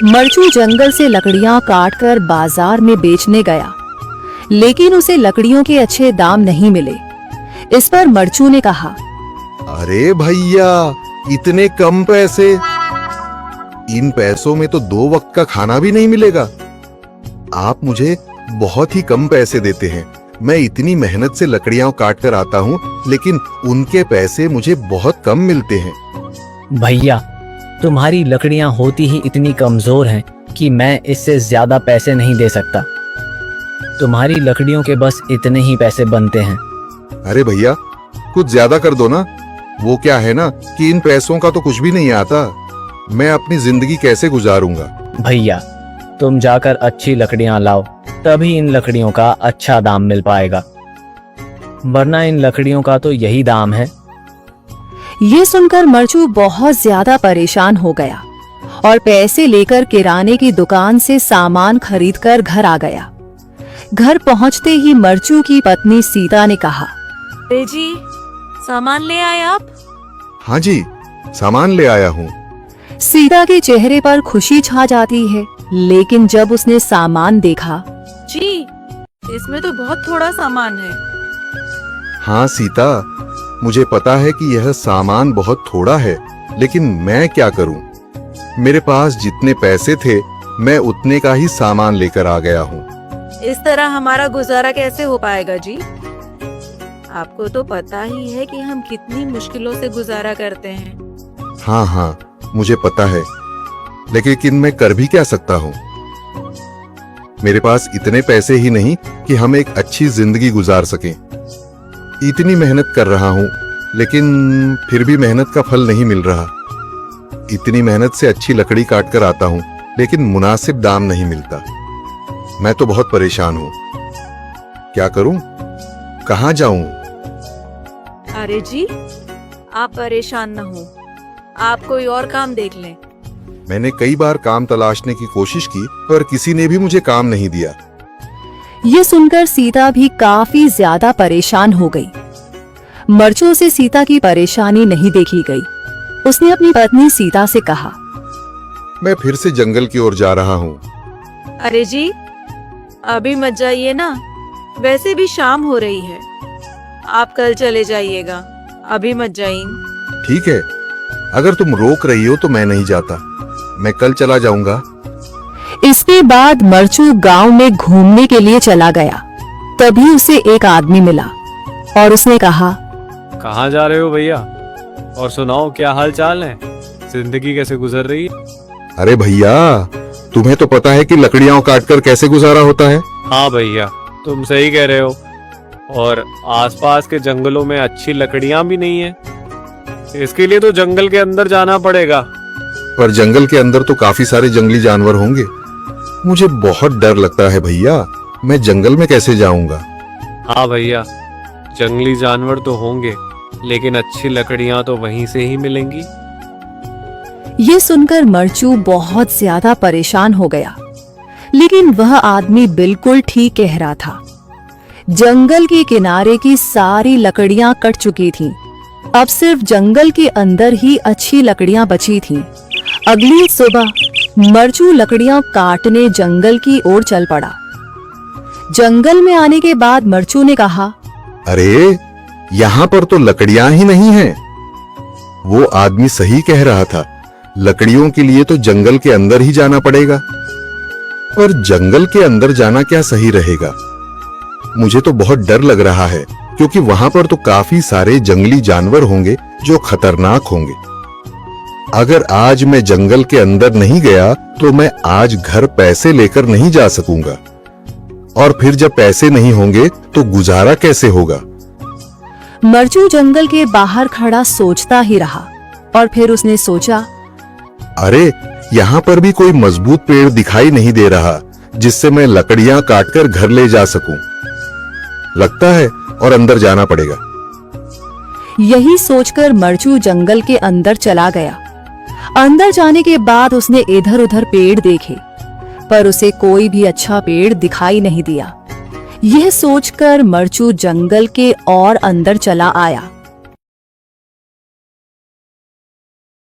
मरचू जंगल से लकड़ियां काटकर बाजार में बेचने गया, लेकिन उसे लकड़ियों के अच्छे दाम नहीं मिले। इस पर मरचू ने कहा, अरे भैया, इतने कम पैसे? इन पैसों में तो 2 वक्त का खाना भी नहीं मिलेगा। आप मुझे बहुत ही कम पैसे देते हैं। मैं इतनी मेहनत से लकड़ियां काट कर आता हूँ, लेकिन उनके पैसे मुझे बहुत कम मिलते हैं। भैया, तुम्हारी लकड़ियां होती ही इतनी कमजोर हैं कि मैं इससे ज्यादा पैसे नहीं दे सकता। तुम्हारी लकड़ियों के बस इतने ही पैसे बनते हैं। अरे भैया, कुछ ज्यादा कर दो ना। वो क्या है ना कि इन पैसों का तो कुछ भी नहीं आता। मैं अपनी जिंदगी कैसे गुजारूंगा? भैया, तुम जाकर अच्छी लकड़ियां लाओ, तभी इन लकड़ियों का अच्छा दाम मिल पाएगा, वरना इन लकड़ियों का तो यही दाम है। ये सुनकर मरचू बहुत ज्यादा परेशान हो गया और पैसे लेकर किराने की दुकान से सामान खरीदकर घर आ गया। घर पहुंचते ही मरचू की पत्नी सीता ने कहा, अरे जी, सामान ले आए आप? हाँ जी, सामान ले आया हूँ। सीता के चेहरे पर खुशी छा जाती है, लेकिन जब उसने सामान देखा, जी, इसमें तो बहुत थोड़ा सामान है। हाँ सीता, मुझे पता है कि यह सामान बहुत थोड़ा है, लेकिन मैं क्या करूं? मेरे पास जितने पैसे थे, मैं उतने का ही सामान लेकर आ गया हूँ। इस तरह हमारा गुजारा कैसे हो पाएगा जी? आपको तो पता ही है कि हम कितनी मुश्किलों से गुजारा करते हैं। हाँ, मुझे पता है, लेकिन मैं कर भी क्या सकता हूँ? मेरे पास इतने पैसे ही नहीं कि हम एक अच्छी जिंदगी गुजार सकें। इतनी मेहनत कर रहा हूँ, लेकिन फिर भी मेहनत का फल नहीं मिल रहा। इतनी मेहनत से अच्छी लकड़ी काट कर आता हूँ, लेकिन मुनासिब दाम नहीं मिलता। मैं तो बहुत परेशान हूँ। क्या करूँ? कहाँ जाऊँ? अरे जी, आप परेशान न हो, आप कोई और काम देख लें। मैंने कई बार काम तलाशने की कोशिश की, पर किसी ने भी मुझे काम नहीं दिया। ये सुनकर सीता भी काफी ज्यादा परेशान हो गई। मरचू से सीता की परेशानी नहीं देखी गई। उसने अपनी पत्नी सीता से कहा, मैं फिर से जंगल की ओर जा रहा हूँ। अरे जी, अभी मत जाइए ना, वैसे भी शाम हो रही है। आप कल चले जाइएगा, अभी मत जाइए। ठीक है, अगर तुम रोक रही हो तो मैं नहीं जाता। मैं कल चला जाऊंगा। इसके बाद मरचू गांव में घूमने के लिए चला गया। तभी उसे एक आदमी मिला और उसने कहा, कहाँ जा रहे हो भैया? और सुनाओ, क्या हाल चाल है? जिंदगी कैसे गुजर रही है? अरे भैया, तुम्हें तो पता है कि लकड़ियां काटकर कैसे गुजारा होता है। हाँ भैया, तुम सही कह रहे हो। और आसपास के जंगलों में अच्छी लकड़ियां भी नहीं है। इसके लिए तो जंगल के अंदर जाना पड़ेगा। पर जंगल के अंदर तो काफी सारे जंगली जानवर होंगे। मुझे बहुत डर लगता है भैया, मैं जंगल में कैसे जाऊंगा? हाँ भैया, जंगली जानवर तो होंगे, लेकिन अच्छी लकड़ियां तो वहीं से ही मिलेंगी। ये सुनकर मरचू बहुत ज्यादा परेशान हो गया, लेकिन वह आदमी बिल्कुल ठीक कह रहा था। जंगल के किनारे की सारी लकड़ियां कट चुकी थीं। अब सिर्फ जंगल के अंदर ही अच्छी लकड़ियां बची थीं। अगली सुबह मरचू लकड़ियां काटने जंगल की ओर चल पड़ा। जंगल में आने के बाद मरचू ने कहा, अरे, यहाँ पर तो लकड़ियां ही नहीं हैं। वो आदमी सही कह रहा था, लकड़ियों के लिए तो जंगल के अंदर ही जाना पड़ेगा। और जंगल के अंदर जाना क्या सही रहेगा? मुझे तो बहुत डर लग रहा है, क्योंकि वहां पर तो काफी सारे जंगली जानवर होंगे जो खतरनाक होंगे। अगर आज मैं जंगल के अंदर नहीं गया तो मैं आज घर पैसे लेकर नहीं जा सकूंगा, और फिर जब पैसे नहीं होंगे तो गुजारा कैसे होगा? मरचू जंगल के बाहर खड़ा सोचता ही रहा और फिर उसने सोचा, अरे, यहाँ पर भी कोई मजबूत पेड़ दिखाई नहीं दे रहा जिससे मैं लकड़ियां काटकर घर ले जा सकूं। लगता है और अंदर जाना पड़ेगा। यही सोचकर मरचू जंगल के अंदर चला गया। अंदर जाने के बाद उसने इधर उधर पेड़ देखे, पर उसे कोई भी अच्छा पेड़ दिखाई नहीं दिया। यह सोचकर मरचू जंगल के और अंदर चला आया।